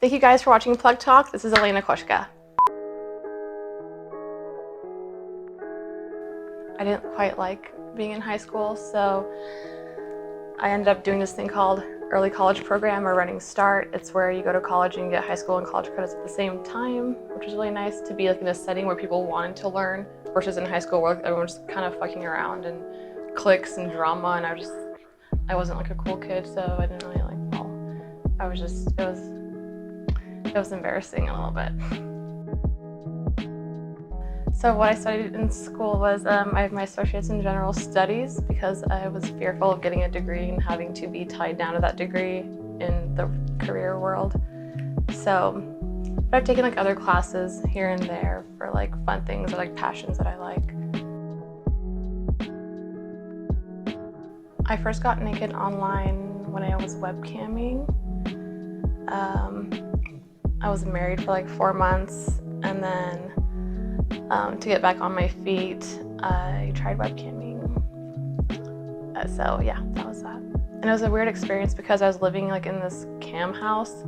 Thank you guys for watching Plug Talk. This is Elena. I didn't quite like being in high school, so I ended up doing this thing called early college program or Running Start. It's where you go to college and get high school and college credits at the same time, which is really nice to be like in a setting where people wanted to learn versus in high school where everyone's just kind of fucking around and cliques and drama, and I wasn't like a cool kid, so I didn't really like fall. It was embarrassing a little bit. So what I studied in school was I have my associates in general studies because I was fearful of getting a degree and having to be tied down to that degree in the career world. So, but I've taken like other classes here and there for like fun things or like passions that I like. I first got naked online when I was webcamming. I was married for like 4 months, and then to get back on my feet, I tried webcamming. So yeah, that was that. And it was a weird experience because I was living like in this cam house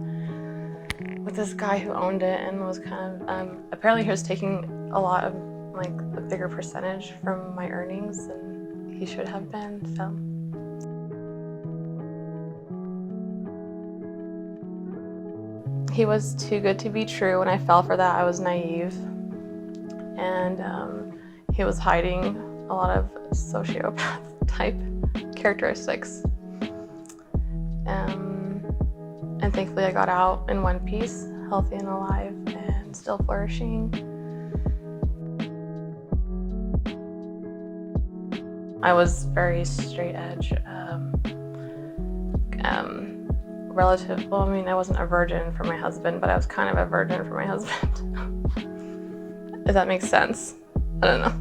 with this guy who owned it and was kind of, apparently he was taking a lot of like a bigger percentage from my earnings than he should have been, so. He was too good to be true, and I fell for that. I was naive. And he was hiding a lot of sociopath type characteristics. And thankfully I got out in one piece, healthy and alive and still flourishing. I was very straight edge. Well, I mean, I wasn't a virgin for my husband, but I was kind of a virgin for my husband. If that makes sense. I don't know.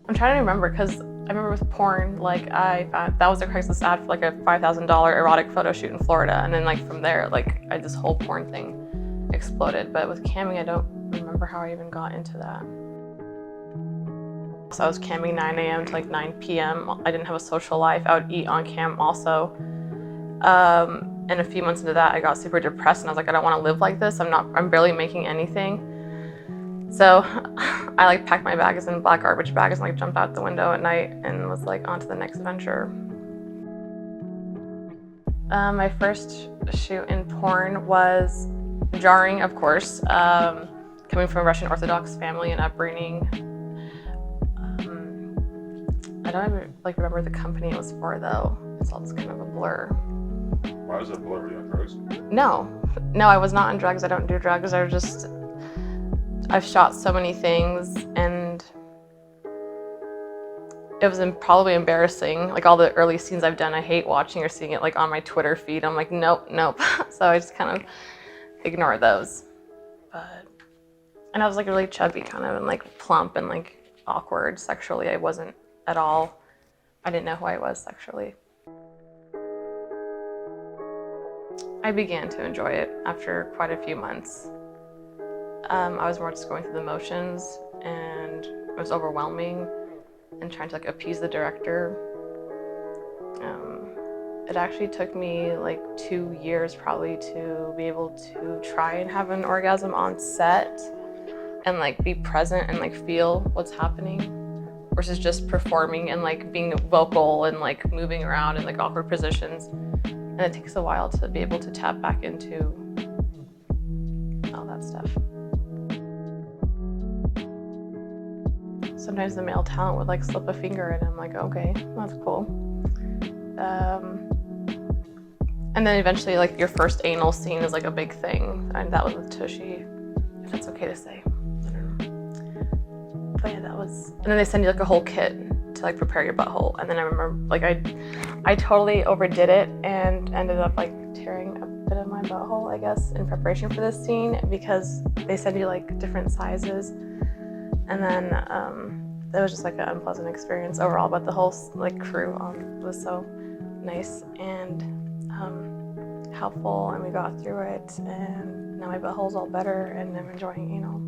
I'm trying to remember because I remember with porn, like that was a Craigslist ad for like a $5,000 erotic photo shoot in Florida, and then like from there, like this whole porn thing exploded. But with camming, I don't remember how I even got into that. So I was camming 9 a.m. to like 9 p.m. I didn't have a social life. I would eat on cam also. And a few months into that, I got super depressed and I was like, I don't want to live like this. I'm barely making anything. So I like packed my bags in black garbage bags and like jumped out the window at night and was like on to the next venture. My first shoot in porn was jarring, of course. Coming from a Russian Orthodox family and upbringing. I don't even like remember the company it was for though. It's all just kind of a blur. Why was it a blur? Were you on drugs? No, I was not on drugs. I don't do drugs. I've shot so many things, and it was probably embarrassing. Like all the early scenes I've done, I hate watching or seeing it like on my Twitter feed. I'm like, nope. So I just kind of ignore those. And I was like really chubby kind of and like plump and like awkward sexually. I wasn't at all. I didn't know who I was sexually. I began to enjoy it after quite a few months. I was more just going through the motions, and it was overwhelming and trying to like appease the director. It actually took me like 2 years probably to be able to try and have an orgasm on set and like be present and like feel what's happening versus just performing and like being vocal and like moving around in like awkward positions. And it takes a while to be able to tap back into all that stuff. Sometimes the male talent would like slip a finger and I'm like, okay, that's cool. And then eventually like your first anal scene is like a big thing. And that was with Tushy, if that's okay to say. I don't know. But yeah, that was, and then they send you like a whole kit to like prepare your butthole. And then I remember like I totally overdid it and ended up like tearing a bit of my butthole, I guess, in preparation for this scene because they send you like different sizes. And then it was just like an unpleasant experience overall, but the whole like crew was so nice and helpful, and we got through it, and now my butthole's all better and I'm enjoying anal.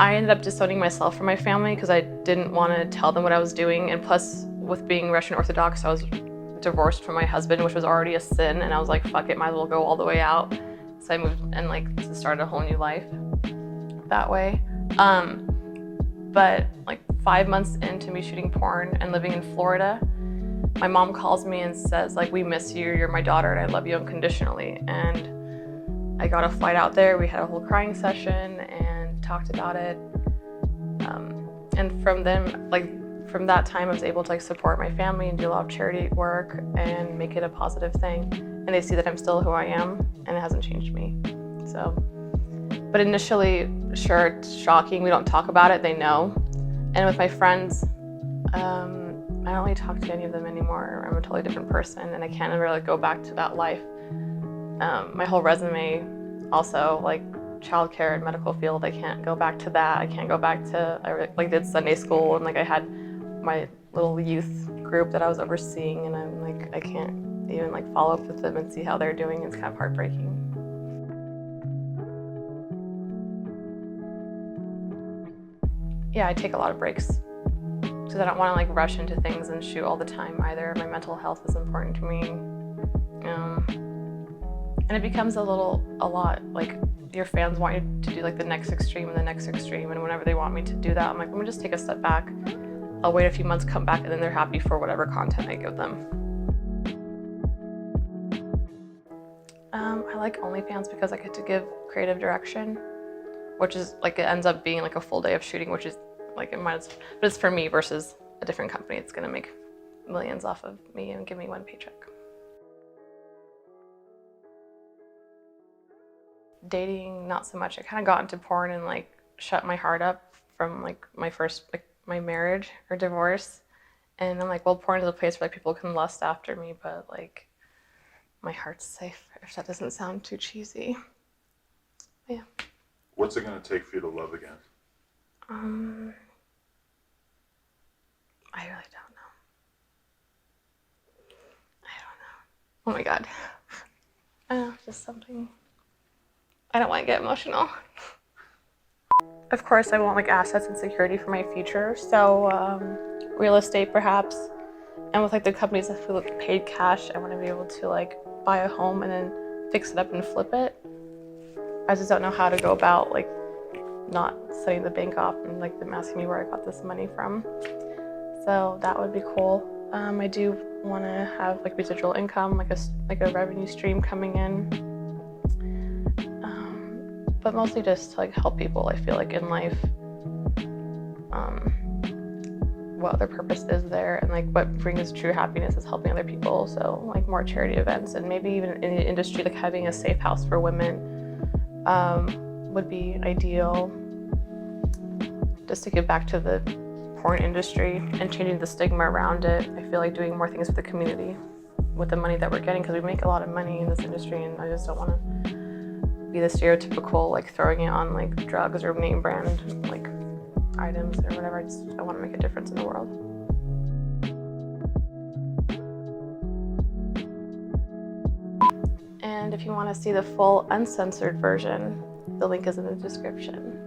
I ended up disowning myself from my family because I didn't want to tell them what I was doing. And plus, with being Russian Orthodox, I was divorced from my husband, which was already a sin. And I was like, fuck it, might as well go all the way out. So I moved and like started a whole new life that way. But like 5 months into me shooting porn and living in Florida, my mom calls me and says, like, we miss you, you're my daughter, and I love you unconditionally. And I got a flight out there. We had a whole crying session and talked about it. And from then, like, from that time, I was able to like support my family and do a lot of charity work and make it a positive thing. And they see that I'm still who I am and it hasn't changed me. So, but initially, sure, it's shocking. We don't talk about it, they know. And with my friends, I don't really talk to any of them anymore. I'm a totally different person and I can't ever like go back to that life. My whole resume also, like childcare and medical field, I can't go back to that. I can't go back to, I like did Sunday school and like I had my little youth group that I was overseeing and I'm like, I can't even like follow up with them and see how they're doing. It's kind of heartbreaking. Yeah, I take a lot of breaks because I don't want to like rush into things and shoot all the time either. My mental health is important to me. And it becomes a lot like your fans want you to do like the next extreme and the next extreme, and whenever they want me to do that, I'm like, let me just take a step back. I'll wait a few months, come back, and then they're happy for whatever content I give them. I like OnlyFans because I get to give creative direction, which is like, it ends up being like a full day of shooting, which is like, but it's for me versus a different company. It's gonna make millions off of me and give me one paycheck. Dating, not so much. I kind of got into porn and like shut my heart up from like my marriage or divorce. And I'm like, well, porn is a place where like people can lust after me, but like my heart's safe, if that doesn't sound too cheesy. But yeah. What's it going to take for you to love again? I really don't know. Oh my God. I don't know, just something. I don't want to get emotional. Of course, I want like assets and security for my future. So real estate perhaps. And with like the companies that feel like paid cash, I want to be able to like buy a home and then fix it up and flip it. I just don't know how to go about like not setting the bank off and like them asking me where I got this money from. So that would be cool. I do want to have like residual income, like a revenue stream coming in. But mostly just to like help people. I feel like in life, what their purpose is there, and like what brings true happiness is helping other people. So like more charity events, and maybe even in the industry, like having a safe house for women would be ideal. Just to get back to the porn industry and changing the stigma around it. I feel like doing more things for the community with the money that we're getting, because we make a lot of money in this industry, and I just don't want to be the stereotypical like throwing it on like drugs or name brand like items or whatever. I want to make a difference in the world. And if you want to see the full uncensored version, the link is in the description.